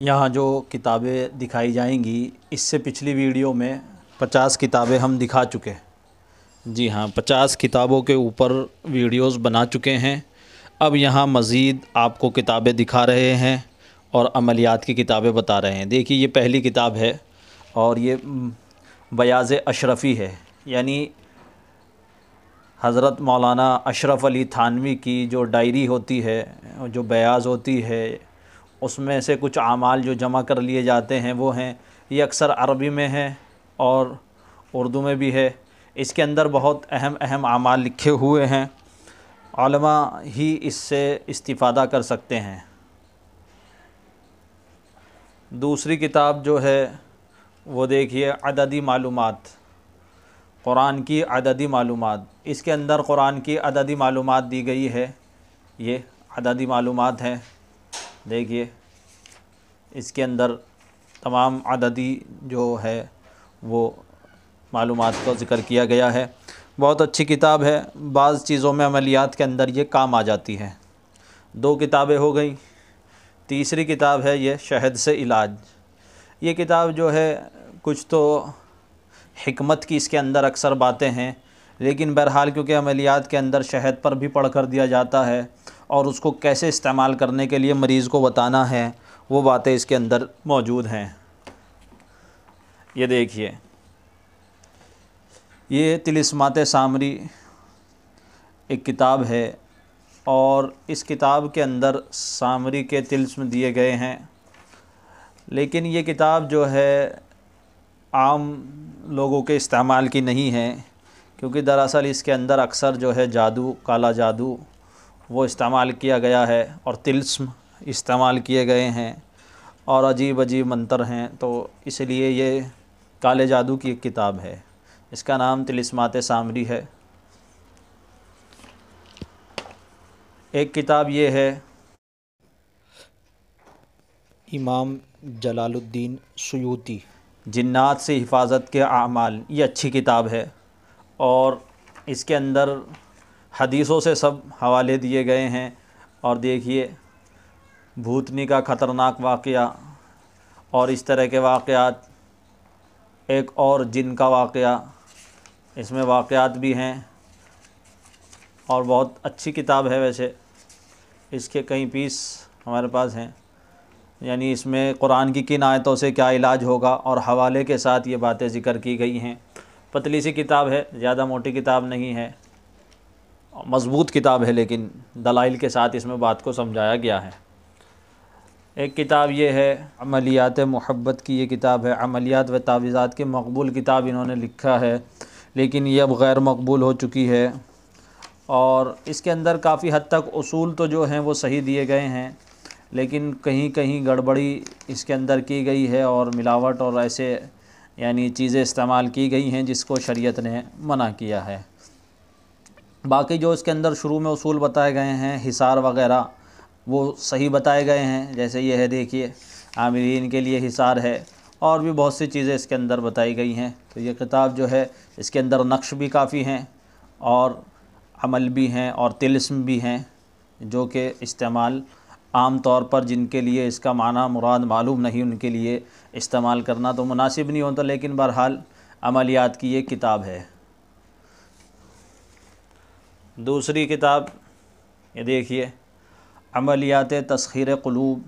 یہاں جو کتابیں دکھائی جائیں گی اس سے پچھلی ویڈیو میں 50 کتابیں ہم دکھا چکے۔ جی ہاں، 50 کتابوں کے اوپر ویڈیوز بنا چکے ہیں۔ اب یہاں مزید آپ کو کتابیں دکھا رہے ہیں اور عملیات کی کتابیں بتا رہے ہیں۔ دیکھیے یہ پہلی کتاب ہے اور یہ بیاض اشرفی ہے، یعنی حضرت مولانا اشرف علی تھانوی کی جو ڈائری ہوتی ہے، جو بیاض ہوتی ہے، اس میں سے کچھ اعمال جو جمع کر لیے جاتے ہیں وہ ہیں۔ یہ اکثر عربی میں ہے اور اردو میں بھی ہے۔ اس کے اندر بہت اہم اعمال لکھے ہوئے ہیں، علماء ہی اس سے استفادہ کر سکتے ہیں۔ دوسری کتاب جو ہے وہ دیکھیے عددی معلومات، قرآن کی عددی معلومات۔ اس کے اندر قرآن کی عددی معلومات دی گئی ہے، یہ عددی معلومات ہیں۔ دیکھیے اس کے اندر تمام عددی جو ہے وہ معلومات کو ذکر کیا گیا ہے۔ بہت اچھی کتاب ہے، بعض چیزوں میں عملیات کے اندر یہ کام آ جاتی ہے۔ 2 کتابیں ہو گئیں۔ تیسری کتاب ہے یہ شہد سے علاج۔ یہ کتاب جو ہے کچھ تو حکمت کی اس کے اندر اکثر باتیں ہیں، لیکن بہرحال کیونکہ عملیات کے اندر شہد پر بھی پڑھ کر دیا جاتا ہے اور اس کو کیسے استعمال کرنے کے لیے مریض کو بتانا ہے، وہ باتیں اس کے اندر موجود ہیں۔ یہ دیکھیے یہ طلسمات سامری ایک کتاب ہے اور اس کتاب کے اندر سامری کے طلسم دیے گئے ہیں، لیکن یہ کتاب جو ہے عام لوگوں کے استعمال کی نہیں ہے، کیونکہ دراصل اس کے اندر اکثر جو ہے جادو، کالا جادو وہ استعمال کیا گیا ہے اور طلسم استعمال کیے گئے ہیں اور عجیب منتر ہیں، تو اس لیے یہ کالے جادو کی ایک کتاب ہے۔ اس کا نام طلسمات سامری ہے۔ ایک کتاب یہ ہے امام جلال الدین سیوطی، جنات سے حفاظت کے اعمال۔ یہ اچھی کتاب ہے اور اس کے اندر حدیثوں سے سب حوالے دیے گئے ہیں۔ اور دیکھیے بھوتنی کا خطرناک واقعہ اور اس طرح کے واقعات، ایک اور جن کا واقعہ، اس میں واقعات بھی ہیں اور بہت اچھی کتاب ہے۔ ویسے اس کے کئی پیس ہمارے پاس ہیں، یعنی اس میں قرآن کی کن آیتوں سے کیا علاج ہوگا اور حوالے کے ساتھ یہ باتیں ذکر کی گئی ہیں۔ پتلی سی کتاب ہے، زیادہ موٹی کتاب نہیں ہے، مضبوط کتاب ہے، لیکن دلائل کے ساتھ اس میں بات کو سمجھایا گیا ہے۔ ایک کتاب یہ ہے عملیات محبت کی، یہ کتاب ہے عملیات و تعویذات کی مقبول کتاب انہوں نے لکھا ہے، لیکن یہ اب غیر مقبول ہو چکی ہے۔ اور اس کے اندر کافی حد تک اصول تو جو ہیں وہ صحیح دیے گئے ہیں، لیکن کہیں کہیں گڑبڑی اس کے اندر کی گئی ہے اور ملاوٹ اور ایسے یعنی چیزیں استعمال کی گئی ہیں جس کو شریعت نے منع کیا ہے۔ باقی جو اس کے اندر شروع میں اصول بتائے گئے ہیں، حصار وغیرہ، وہ صحیح بتائے گئے ہیں۔ جیسے یہ ہے دیکھیے عاملین کے لیے حصار ہے، اور بھی بہت سی چیزیں اس کے اندر بتائی گئی ہیں۔ تو یہ کتاب جو ہے اس کے اندر نقش بھی کافی ہیں اور عمل بھی ہیں اور طلسم بھی ہیں، جو کہ استعمال عام طور پر جن کے لیے اس کا معنی مراد معلوم نہیں، ان کے لیے استعمال کرنا تو مناسب نہیں ہوتا، لیکن بہرحال عملیات کی یہ کتاب ہے۔ دوسری کتاب یہ دیکھیے عملیات تسخیر قلوب،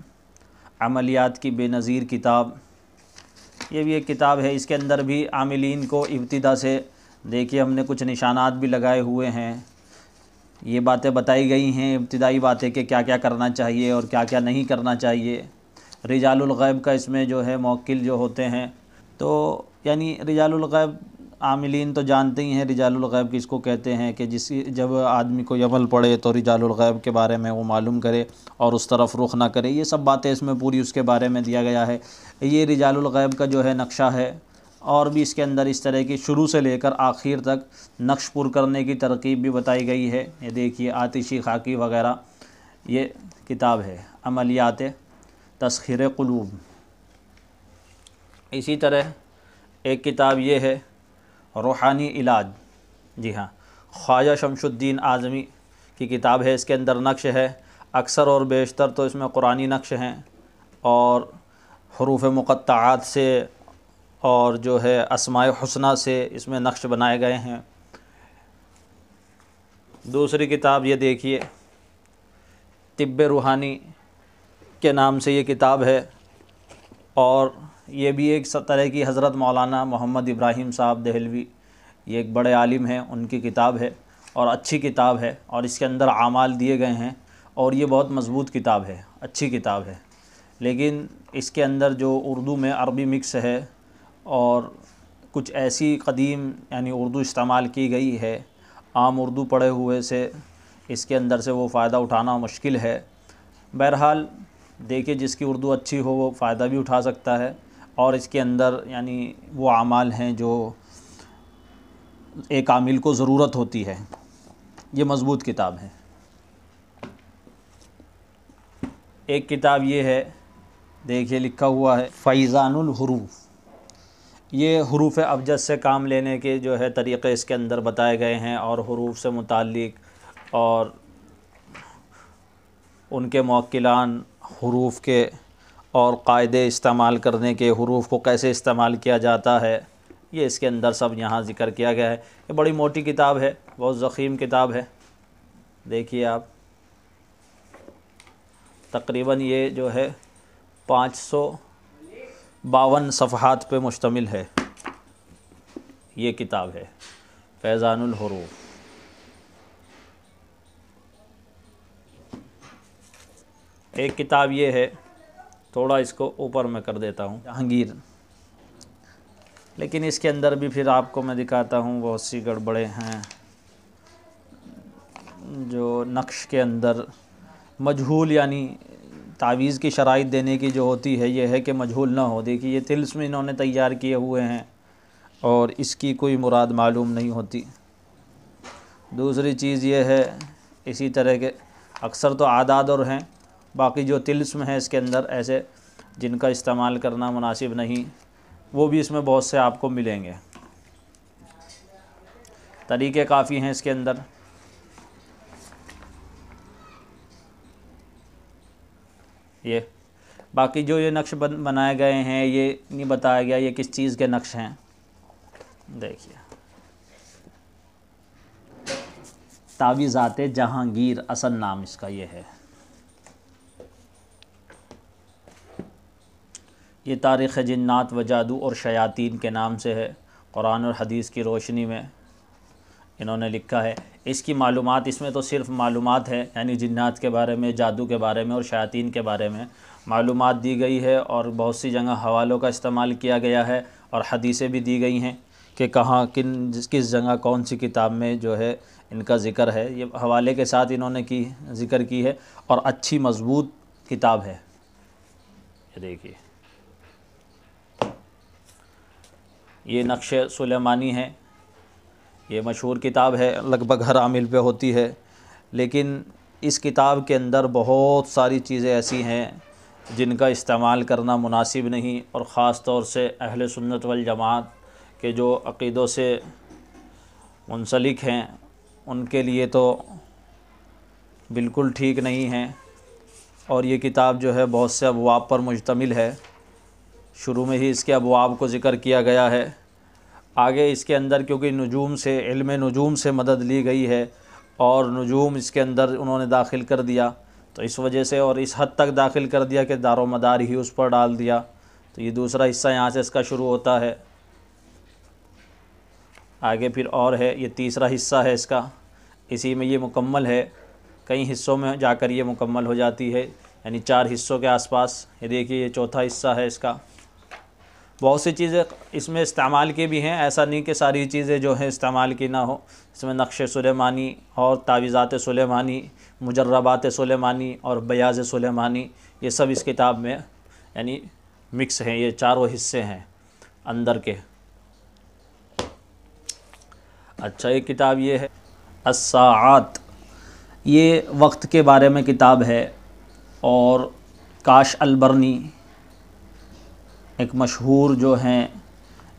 عملیات کی بے نظیر کتاب۔ یہ بھی ایک کتاب ہے، اس کے اندر بھی عاملین کو ابتدا سے دیکھیے ہم نے کچھ نشانات بھی لگائے ہوئے ہیں، یہ باتیں بتائی گئی ہیں، ابتدائی باتیں کہ کیا کیا کرنا چاہیے اور کیا کیا نہیں کرنا چاہیے۔ رجال الغیب کا اس میں جو ہے موکل جو ہوتے ہیں، تو یعنی رجال الغیب عاملین تو جانتے ہی ہیں رجال الغیب کس کو کہتے ہیں، کہ جب آدمی کو عمل پڑے تو رجال الغیب کے بارے میں وہ معلوم کرے اور اس طرف رخ نہ کرے۔ یہ سب باتیں اس میں پوری اس کے بارے میں دیا گیا ہے۔ یہ رجال الغیب کا جو ہے نقشہ ہے، اور بھی اس کے اندر اس طرح کی شروع سے لے کر آخر تک نقش پر کرنے کی ترکیب بھی بتائی گئی ہے۔ یہ دیکھیے آتشی خاکی وغیرہ، یہ کتاب ہے عملیات تسخیر قلوب۔ اسی طرح ایک کتاب یہ ہے روحانی علاج، جی ہاں خواجہ شمس الدین اعظمی کی کتاب ہے۔ اس کے اندر نقش ہے، اکثر اور بیشتر تو اس میں قرآنی نقش ہیں اور حروف مقطعات سے اور جو ہے اسماء حسنہ سے اس میں نقش بنائے گئے ہیں۔ دوسری کتاب یہ دیکھیے، طب روحانی کے نام سے یہ کتاب ہے، اور یہ بھی ایک طرح کی حضرت مولانا محمد ابراہیم صاحب دہلوی، یہ ایک بڑے عالم ہیں، ان کی کتاب ہے اور اچھی کتاب ہے، اور اس کے اندر اعمال دیے گئے ہیں، اور یہ بہت مضبوط کتاب ہے، اچھی کتاب ہے۔ لیکن اس کے اندر جو اردو میں عربی مکس ہے اور کچھ ایسی قدیم یعنی اردو استعمال کی گئی ہے، عام اردو پڑھے ہوئے سے اس کے اندر سے وہ فائدہ اٹھانا مشکل ہے۔ بہرحال دیکھیے، جس کی اردو اچھی ہو وہ فائدہ بھی اٹھا سکتا ہے، اور اس کے اندر یعنی وہ اعمال ہیں جو ایک عامل کو ضرورت ہوتی ہے۔ یہ مضبوط کتاب ہے۔ ایک کتاب یہ ہے، دیکھیے لکھا ہوا ہے فیضان الحروف، یہ حروف ابجد سے کام لینے کے جو ہے طریقے اس کے اندر بتائے گئے ہیں، اور حروف سے متعلق اور ان کے موکلان، حروف کے اور قاعدے استعمال کرنے کے، حروف کو کیسے استعمال کیا جاتا ہے، یہ اس کے اندر سب یہاں ذکر کیا گیا ہے۔ یہ بڑی موٹی کتاب ہے، بہت ضخیم کتاب ہے، دیکھیے آپ، تقریباً یہ جو ہے 552 صفحات پہ مشتمل ہے۔ یہ کتاب ہے فیضان الحروف۔ ایک کتاب یہ ہے، تھوڑا اس کو اوپر میں کر دیتا ہوں، جہانگیر، لیکن اس کے اندر بھی پھر آپ کو میں دکھاتا ہوں بہت سی گڑبڑیں ہیں، جو نقش کے اندر مجہول یعنی تعویذ کی شرائط دینے کی جو ہوتی ہے، یہ ہے کہ مجہول نہ ہو۔ دیکھیے یہ طلسم انہوں نے تیار کیے ہوئے ہیں اور اس کی کوئی مراد معلوم نہیں ہوتی۔ دوسری چیز یہ ہے، اسی طرح کے اکثر تو اعداد اور ہیں، باقی جو طلسم ہیں اس کے اندر ایسے جن کا استعمال کرنا مناسب نہیں، وہ بھی اس میں بہت سے آپ کو ملیں گے۔ طریقے کافی ہیں اس کے اندر۔ یہ باقی جو یہ نقش بنائے گئے ہیں، یہ نہیں بتایا گیا یہ کس چیز کے نقش ہیں۔ دیکھیے، تعویذات جہانگیر اصل نام اس کا یہ ہے۔ یہ تاریخ جنات و جادو اور شیاطین کے نام سے ہے، قرآن اور حدیث کی روشنی میں انہوں نے لکھا ہے۔ اس کی معلومات، اس میں تو صرف معلومات ہے، یعنی جنات کے بارے میں، جادو کے بارے میں اور شیاطین کے بارے میں معلومات دی گئی ہے، اور بہت سی جگہ حوالوں کا استعمال کیا گیا ہے، اور حدیثیں بھی دی گئی ہیں کہ کہاں کس جگہ کون سی کتاب میں جو ہے ان کا ذکر ہے۔ یہ حوالے کے ساتھ انہوں نے ذکر کی ہے، اور اچھی مضبوط کتاب ہے۔ یہ دیکھیے، یہ نقش سلیمانی ہے، یہ مشہور کتاب ہے، لگ بھگ ہر عامل پہ ہوتی ہے، لیکن اس کتاب کے اندر بہت ساری چیزیں ایسی ہیں جن کا استعمال کرنا مناسب نہیں، اور خاص طور سے اہل سنت والجماعت کے جو عقیدوں سے منسلک ہیں ان کے لیے تو بالکل ٹھیک نہیں ہیں۔ اور یہ کتاب جو ہے بہت سے ابواب پر مشتمل ہے، شروع میں ہی اس کے ابواب کو ذکر کیا گیا ہے۔ آگے اس کے اندر کیونکہ نجوم سے، علم نجوم سے مدد لی گئی ہے، اور نجوم اس کے اندر انہوں نے داخل کر دیا، تو اس وجہ سے، اور اس حد تک داخل کر دیا کہ دار و مدار ہی اس پر ڈال دیا، تو یہ دوسرا حصہ یہاں سے اس کا شروع ہوتا ہے۔ آگے پھر اور ہے، یہ تیسرا حصہ ہے اس کا، اسی میں یہ مکمل ہے، کئی حصوں میں جا کر یہ مکمل ہو جاتی ہے، یعنی 4 حصوں کے آس پاس۔ یہ دیکھیے، یہ چوتھا حصہ ہے اس کا۔ بہت سی چیزیں اس میں استعمال کی بھی ہیں، ایسا نہیں کہ ساری چیزیں جو ہیں استعمال کی نہ ہو۔ اس میں نقش سلیمانی اور تعویذات سلیمانی، مجربات سلیمانی اور بیاض سلیمانی، یہ سب اس کتاب میں یعنی مکس ہیں، یہ چاروں حصے ہیں اندر کے۔ اچھا، ایک کتاب یہ ہے الساعات، یہ وقت کے بارے میں کتاب ہے، اور کاش البرنی ایک مشہور جو ہیں،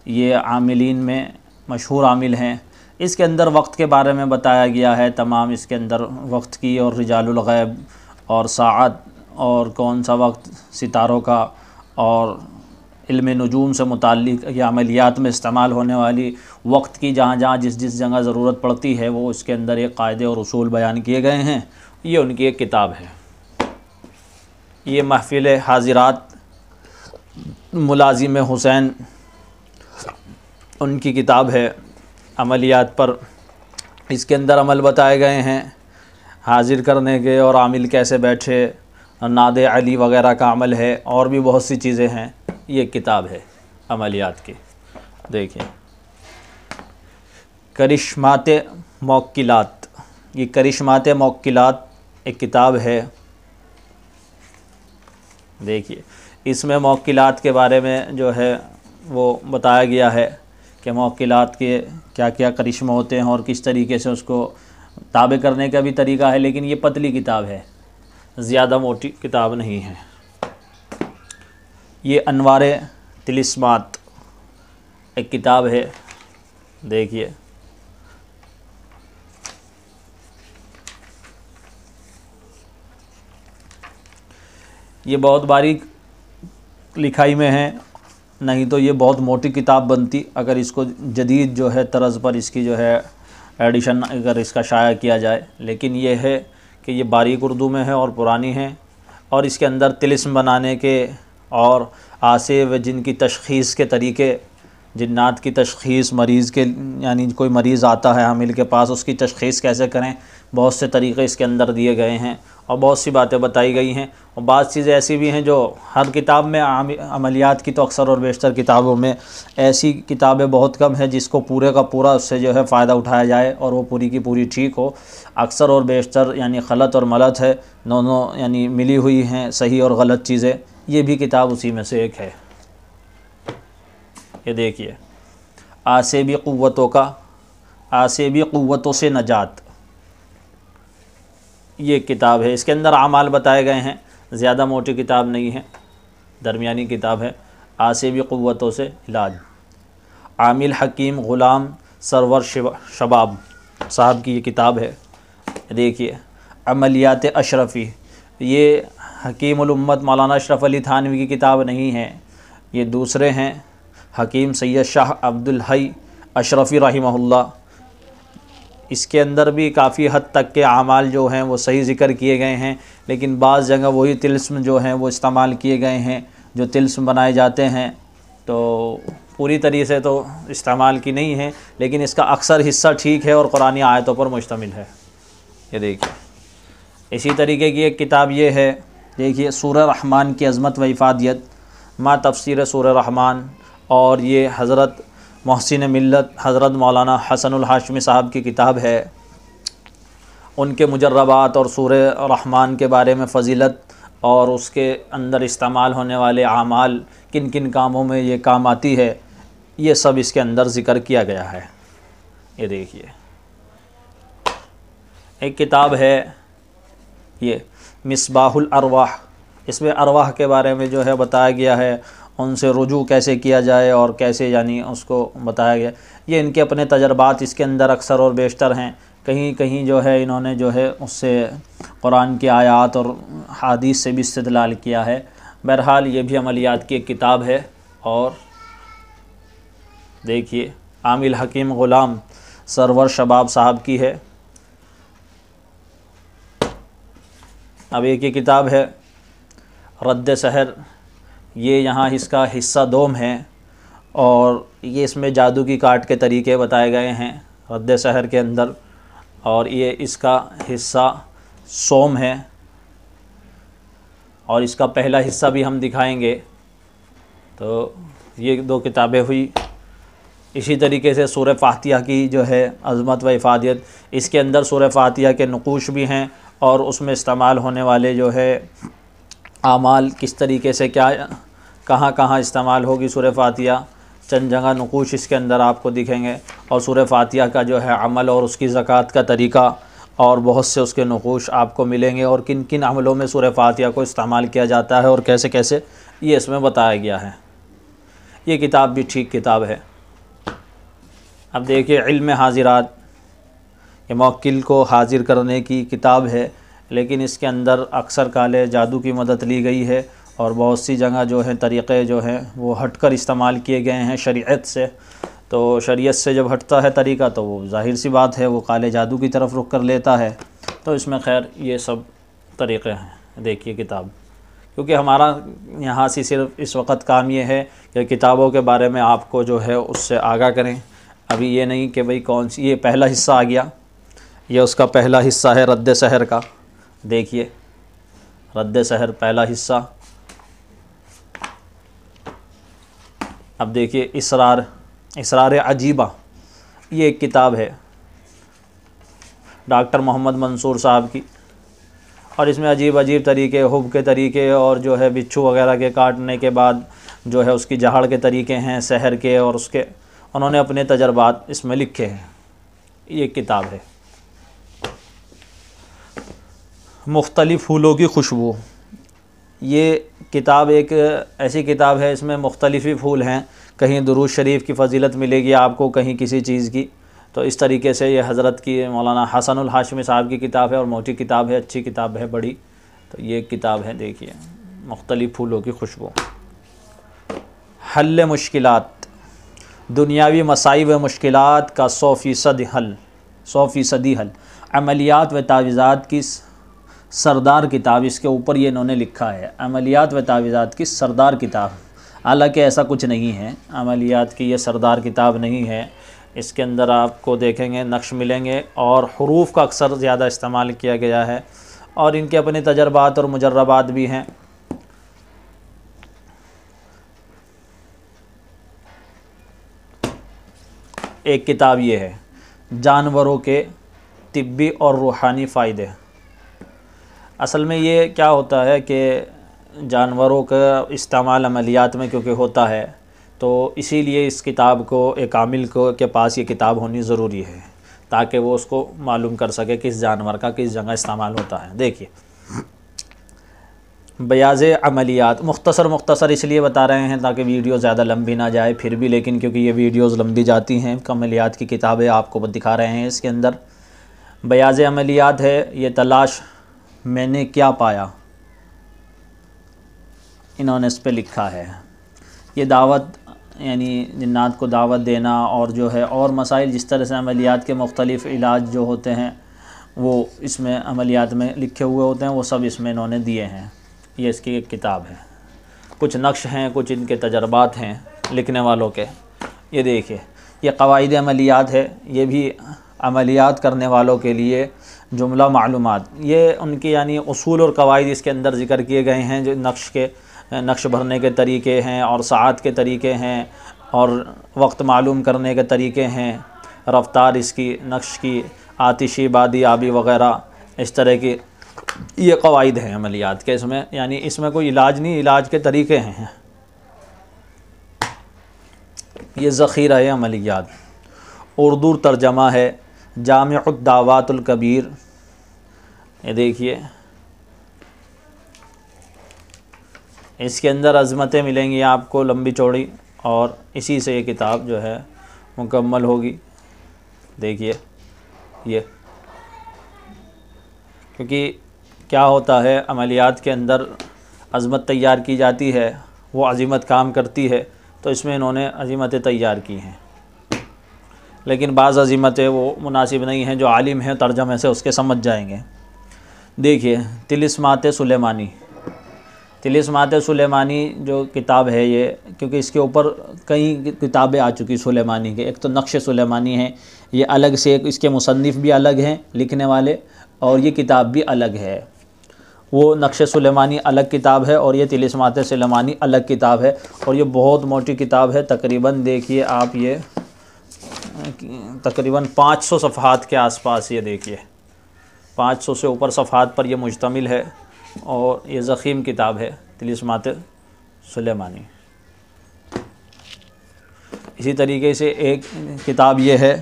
یہ عاملین میں مشہور عامل ہیں۔ اس کے اندر وقت کے بارے میں بتایا گیا ہے تمام، اس کے اندر وقت کی اور رجال الغیب اور ساعت اور کون سا وقت ستاروں کا اور علم نجوم سے متعلق یا عملیات میں استعمال ہونے والی وقت کی جہاں جہاں جس جس جگہ ضرورت پڑتی ہے وہ اس کے اندر ایک قاعدے اور اصول بیان کیے گئے ہیں. یہ ان کی ایک کتاب ہے. یہ محفل حاضرات ملازم حسین ان کی کتاب ہے عملیات پر. اس کے اندر عمل بتائے گئے ہیں حاضر کرنے کے اور عامل کیسے بیٹھے، ناد علی وغیرہ کا عمل ہے، اور بھی بہت سی چیزیں ہیں. یہ کتاب ہے عملیات کی. دیکھیں کرشمات موکلات، یہ کرشمات موکلات ایک کتاب ہے. دیکھیے اس میں موکلات کے بارے میں جو ہے وہ بتایا گیا ہے کہ موکلات کے کیا کیا کرشمے ہوتے ہیں اور کس طریقے سے اس کو تابع کرنے کا بھی طریقہ ہے. لیکن یہ پتلی کتاب ہے، زیادہ موٹی کتاب نہیں ہے. یہ انوار طلسمات ایک کتاب ہے. دیکھیے یہ بہت باریک لکھائی میں ہے، نہیں تو یہ بہت موٹی کتاب بنتی اگر اس کو جدید جو ہے طرز پر اس کی جو ہے ایڈیشن اگر اس کا شائع کیا جائے. لیکن یہ ہے کہ یہ باریک اردو میں ہے اور پرانی ہے، اور اس کے اندر طلسم بنانے کے اور آسے و جن کی تشخیص کے طریقے، جنات کی تشخیص، مریض کے یعنی کوئی مریض آتا ہے حامل کے پاس اس کی تشخیص کیسے کریں، بہت سے طریقے اس کے اندر دیے گئے ہیں اور بہت سی باتیں بتائی گئی ہیں. اور بعض چیزیں ایسی بھی ہیں جو ہر کتاب میں عملیات کی تو اکثر اور بیشتر کتابوں میں ایسی کتابیں بہت کم ہیں جس کو پورے کا پورا اس سے جو ہے فائدہ اٹھایا جائے اور وہ پوری کی پوری ٹھیک ہو. اکثر اور بیشتر یعنی غلط اور ملط ہے، دونوں یعنی ملی ہوئی ہیں صحیح اور غلط چیزیں. یہ بھی کتاب اسی میں سے ایک ہے. یہ دیکھیے آسیبی قوتوں کا، آسیبی قوتوں سے نجات، یہ ایک کتاب ہے. اس کے اندر اعمال بتائے گئے ہیں، زیادہ موٹی کتاب نہیں ہے، درمیانی کتاب ہے. آسیبی قوتوں سے علاج، عامل حکیم غلام سرور شباب صاحب کی یہ کتاب ہے. دیکھیے عملیات اشرفی، یہ حکیم الامت مولانا اشرف علی تھانوی کی کتاب نہیں ہے، یہ دوسرے ہیں حکیم سید شاہ عبدالحی اشرفی رحمہ اللہ. اس کے اندر بھی کافی حد تک کے اعمال جو ہیں وہ صحیح ذکر کیے گئے ہیں، لیکن بعض جگہ وہی طلسم جو ہیں وہ استعمال کیے گئے ہیں جو طلسم بنائے جاتے ہیں. تو پوری طریقے سے تو استعمال کی نہیں ہے، لیکن اس کا اکثر حصہ ٹھیک ہے اور قرآنی آیتوں پر مشتمل ہے. یہ دیکھیے اسی طریقے کی ایک کتاب یہ ہے. دیکھیے سورہ رحمان کی عظمت و افادیت ما تفسیر سورہ رحمان، اور یہ حضرت محسن ملت حضرت مولانا حسن الہاشمی صاحب کی کتاب ہے. ان کے مجربات اور سورہ رحمان کے بارے میں فضیلت اور اس کے اندر استعمال ہونے والے اعمال کن کن کاموں میں یہ کام آتی ہے، یہ سب اس کے اندر ذکر کیا گیا ہے. یہ دیکھیے ایک کتاب ہے یہ مصباح الارواح، اس میں ارواح کے بارے میں جو ہے بتایا گیا ہے، ان سے رجوع کیسے کیا جائے اور کیسے یعنی اس کو بتایا گیا. یہ ان کے اپنے تجربات اس کے اندر اکثر اور بیشتر ہیں، کہیں کہیں جو ہے انہوں نے جو ہے اس سے قرآن کی آیات اور حدیث سے بھی استدلال کیا ہے. بہرحال یہ بھی عملیات کی ایک کتاب ہے. اور دیکھیے عامل حکیم غلام سرور شباب صاحب کی ہے. اب ایک یہ کتاب ہے رد سحر، یہ یہاں اس کا حصہ دوم ہے، اور یہ اس میں جادو کی کاٹ کے طریقے بتائے گئے ہیں رد سحر کے اندر، اور یہ اس کا حصہ سوم ہے، اور اس کا پہلا حصہ بھی ہم دکھائیں گے. تو یہ دو کتابیں ہوئی. اسی طریقے سے سورہ فاتحہ کی جو ہے عظمت و افادیت، اس کے اندر سورہ فاتحہ کے نقوش بھی ہیں اور اس میں استعمال ہونے والے جو ہے اعمال کس طریقے سے کیا کہاں کہاں استعمال ہوگی سورہ فاتحہ، چند جگہ نقوش اس کے اندر آپ کو دکھیں گے. اور سورہ فاتحہ کا جو ہے عمل اور اس کی زکوٰۃ کا طریقہ اور بہت سے اس کے نقوش آپ کو ملیں گے، اور کن کن عملوں میں سورہ فاتحہ کو استعمال کیا جاتا ہے اور کیسے کیسے یہ اس میں بتایا گیا ہے. یہ کتاب بھی ٹھیک کتاب ہے. اب دیکھیے علم حاضرات، یہ موکل کو حاضر کرنے کی کتاب ہے، لیکن اس کے اندر اکثر کالے جادو کی مدد لی گئی ہے اور بہت سی جگہ جو ہیں طریقے جو ہیں وہ ہٹ کر استعمال کیے گئے ہیں شریعت سے، تو شریعت سے جب ہٹتا ہے طریقہ تو وہ ظاہر سی بات ہے وہ کالے جادو کی طرف رخ کر لیتا ہے۔ تو اس میں خیر یہ سب طریقے ہیں، دیکھیے کتاب، کیونکہ ہمارا یہاں سے صرف اس وقت کام یہ ہے کہ کتابوں کے بارے میں آپ کو جو ہے اس سے آگاہ کریں۔ ابھی یہ نہیں کہ بھئی کون سی، یہ پہلا حصہ آ گیا، یہ اس کا پہلا حصہ ہے رد سحر کا، دیکھیے رد سحر پہلا حصہ۔ اب دیکھیے اسرار عجیبہ، یہ ایک کتاب ہے ڈاکٹر محمد منصور صاحب کی، اور اس میں عجیب طریقے، حب کے طریقے، اور جو ہے بچھو وغیرہ کے کاٹنے کے بعد جو ہے اس کی جہاڑ کے طریقے ہیں سحر کے، اور اس کے انہوں نے اپنے تجربات اس میں لکھے ہیں۔ یہ ایک کتاب ہے۔ مختلف پھولوں کی خوشبو، یہ کتاب ایک ایسی کتاب ہے، اس میں مختلف ہی پھول ہیں، کہیں درود شریف کی فضیلت ملے گی آپ کو، کہیں کسی چیز کی، تو اس طریقے سے یہ حضرت کی مولانا حسن الہاشمی صاحب کی کتاب ہے، اور موٹی کتاب ہے، اچھی کتاب ہے، بڑی، تو یہ ایک کتاب ہے، دیکھیے مختلف پھولوں کی خوشبو۔ حل مشکلات، دنیاوی مصائب و مشکلات کا 100% حل، عملیات و تعویذات کی سردار کتاب، اس کے اوپر یہ انہوں نے لکھا ہے، عملیات و تعویذات کی سردار کتاب، حالانکہ ایسا کچھ نہیں ہے، عملیات کی یہ سردار کتاب نہیں ہے، اس کے اندر آپ کو دیکھیں گے نقش ملیں گے، اور حروف کا اکثر زیادہ استعمال کیا گیا ہے، اور ان کے اپنے تجربات اور مجربات بھی ہیں۔ ایک کتاب یہ ہے جانوروں کے طبی اور روحانی فائدے۔ اصل میں یہ کیا ہوتا ہے کہ جانوروں کا استعمال عملیات میں کیونکہ ہوتا ہے، تو اسی لیے اس کتاب کو ایک عامل کے پاس یہ کتاب ہونی ضروری ہے، تاکہ وہ اس کو معلوم کر سکے کس جانور کا کس جگہ استعمال ہوتا ہے۔ دیکھیے بیاض عملیات، مختصر اس لیے بتا رہے ہیں تاکہ ویڈیو زیادہ لمبی نہ جائے، پھر بھی لیکن کیونکہ یہ ویڈیوز لمبی جاتی ہیں، عملیات کی کتابیں آپ کو دکھا رہے ہیں۔ اس کے اندر بیاض عملیات ہے، یہ تلاش میں نے کیا پایا، انہوں نے اس پہ لکھا ہے۔ یہ دعوت یعنی جنات کو دعوت دینا، اور جو ہے اور مسائل جس طرح سے عملیات کے مختلف علاج جو ہوتے ہیں وہ اس میں عملیات میں لکھے ہوئے ہوتے ہیں، وہ سب اس میں انہوں نے دیے ہیں۔ یہ اس کی ایک کتاب ہے، کچھ نقش ہیں، کچھ ان کے تجربات ہیں لکھنے والوں کے۔ یہ دیکھیے یہ قواعد عملیات ہے، یہ بھی عملیات کرنے والوں کے لیے جملہ معلومات، یہ ان کی یعنی اصول اور قواعد اس کے اندر ذکر کیے گئے ہیں، جو نقش بھرنے کے طریقے ہیں، اور ساعت کے طریقے ہیں، اور وقت معلوم کرنے کے طریقے ہیں، رفتار اس کی، نقش کی، آتشی، بادی، آبی وغیرہ، اس طرح کی یہ قواعد ہیں عملیات کے۔ اس میں یعنی اس میں کوئی علاج نہیں، علاج کے طریقے ہیں۔ یہ ذخیرہ عملیات، اردو ترجمہ ہے جامع الدعوات الکبیر۔ یہ دیکھیے اس کے اندر عظمتیں ملیں گی آپ کو لمبی چوڑی، اور اسی سے یہ کتاب جو ہے مکمل ہوگی۔ دیکھیے یہ کیونکہ کیا ہوتا ہے عملیات کے اندر عظمت تیار کی جاتی ہے، وہ عظمت کام کرتی ہے، تو اس میں انہوں نے عظمتیں تیار کی ہیں، لیکن بعض عظمتیں وہ مناسب نہیں ہیں، جو عالم ہیں ترجمے سے اس کے سمجھ جائیں گے۔ دیکھیے طلسمات سلیمانی، طلسمات سلیمانی جو کتاب ہے یہ، کیونکہ اس کے اوپر کئی کتابیں آ چکی سلیمانی کے، ایک تو نقش سلیمانی ہے، یہ الگ سے ایک اس کے مصنف بھی الگ ہیں لکھنے والے، اور یہ کتاب بھی الگ ہے۔ وہ نقش سلیمانی الگ کتاب ہے، اور یہ طلسمات سلیمانی الگ کتاب ہے، اور یہ بہت موٹی کتاب ہے، تقریباً دیکھیے آپ یہ تقریباً 500 صفحات کے آس پاس، یہ دیکھیے 500 سے اوپر صفحات پر یہ مشتمل ہے، اور یہ ضخیم کتاب ہے طلسمات سلیمانی۔ اسی طریقے سے ایک کتاب یہ ہے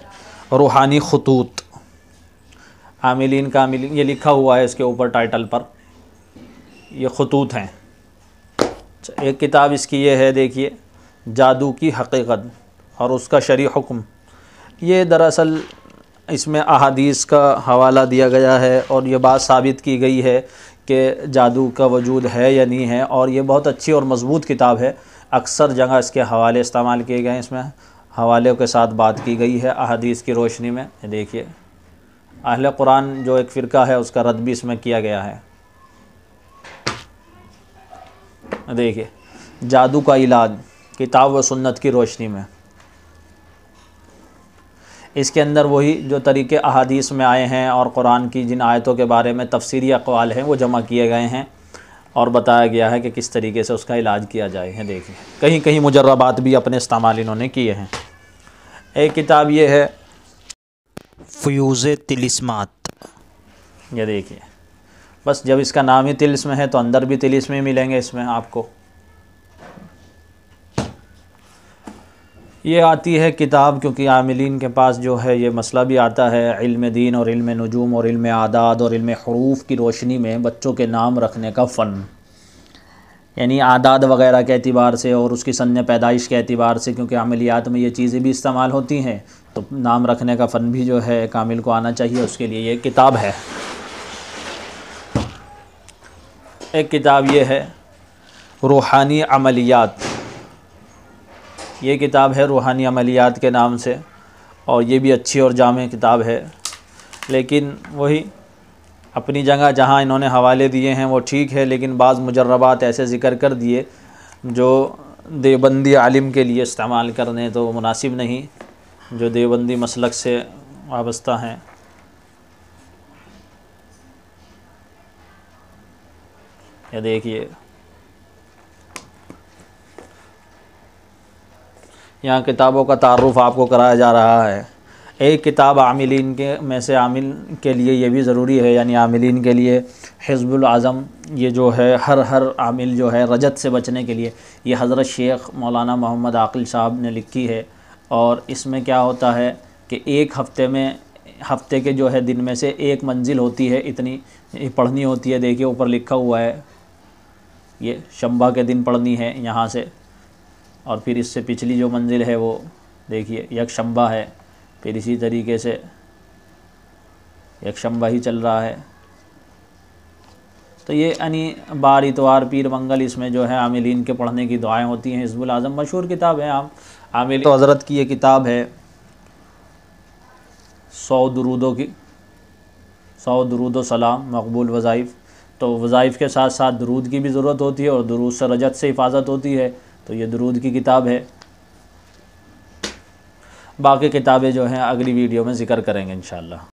روحانی خطوط، عاملین کا عاملین، یہ لکھا ہوا ہے اس کے اوپر ٹائٹل پر، یہ خطوط ہیں۔ ایک کتاب اس کی یہ ہے، دیکھیے جادو کی حقیقت اور اس کا شرعی حکم۔ یہ دراصل اس میں احادیث کا حوالہ دیا گیا ہے، اور یہ بات ثابت کی گئی ہے کہ جادو کا وجود ہے یا نہیں ہے، اور یہ بہت اچھی اور مضبوط کتاب ہے۔ اکثر جگہ اس کے حوالے استعمال کیے گئے ہیں، اس میں حوالوں کے ساتھ بات کی گئی ہے احادیث کی روشنی میں۔ دیکھیے اہل قرآن جو ایک فرقہ ہے اس کا رد بھی اس میں کیا گیا ہے۔ دیکھیے جادو کا علاج کتاب و سنت کی روشنی میں، اس کے اندر وہی جو طریقے احادیث میں آئے ہیں اور قرآن کی جن آیتوں کے بارے میں تفسیری اقوال ہیں وہ جمع کیے گئے ہیں اور بتایا گیا ہے کہ کس طریقے سے اس کا علاج کیا جائے ہے۔ دیکھیں کہیں کہیں مجربات بھی اپنے استعمال انہوں نے کیے ہیں۔ ایک کتاب یہ ہے فیوز طلسمات، یہ دیکھیے بس جب اس کا نام ہی طلسم ہے تو اندر بھی طلسم ہی ملیں گے اس میں آپ کو۔ یہ آتی ہے کتاب کیونکہ عاملین کے پاس جو ہے یہ مسئلہ بھی آتا ہے، علم دین اور علم نجوم اور علم اعداد اور علم حروف کی روشنی میں بچوں کے نام رکھنے کا فن، یعنی اعداد وغیرہ کے اعتبار سے اور اس کی سن پیدائش کے اعتبار سے، کیونکہ عملیات میں یہ چیزیں بھی استعمال ہوتی ہیں، تو نام رکھنے کا فن بھی جو ہے کامل کو آنا چاہیے، اس کے لیے یہ کتاب ہے۔ ایک کتاب یہ ہے روحانی عملیات، یہ کتاب ہے روحانی عملیات کے نام سے، اور یہ بھی اچھی اور جامع کتاب ہے، لیکن وہی اپنی جگہ جہاں انہوں نے حوالے دیے ہیں وہ ٹھیک ہے، لیکن بعض مجربات ایسے ذکر کر دیے جو دیوبندی عالم کے لیے استعمال کرنے تو مناسب نہیں، جو دیوبندی مسلک سے وابستہ ہیں۔ یہ دیکھیے یہاں کتابوں کا تعارف آپ کو کرایا جا رہا ہے۔ ایک کتاب عاملین کے میں سے عامل کے لیے یہ بھی ضروری ہے، یعنی عاملین کے لیے حزب العظم، یہ جو ہے ہر عامل جو ہے رجت سے بچنے کے لیے، یہ حضرت شیخ مولانا محمد عاقل صاحب نے لکھی ہے، اور اس میں کیا ہوتا ہے کہ ایک ہفتے کے جو ہے دن میں سے ایک منزل ہوتی ہے، اتنی پڑھنی ہوتی ہے۔ دیکھیے اوپر لکھا ہوا ہے یہ شنبہ کے دن پڑھنی ہے یہاں سے، اور پھر اس سے پچھلی جو منزل ہے وہ دیکھیے یک شنبہ ہے، پھر اسی طریقے سے یک شنبہ ہی چل رہا ہے۔ تو یہ یعنی بار اتوار پیر منگل اس میں جو ہے عاملین کے پڑھنے کی دعائیں ہوتی ہیں۔ حزب العظم مشہور کتاب ہے عامل تو حضرت کی یہ کتاب ہے 100 درود و سلام مقبول وظائف، تو وظائف کے ساتھ ساتھ درود کی بھی ضرورت ہوتی ہے، اور درود سے رجت سے حفاظت ہوتی ہے، تو یہ درود کی کتاب ہے۔ باقی کتابیں جو ہیں اگلی ویڈیو میں ذکر کریں گے انشاءاللہ۔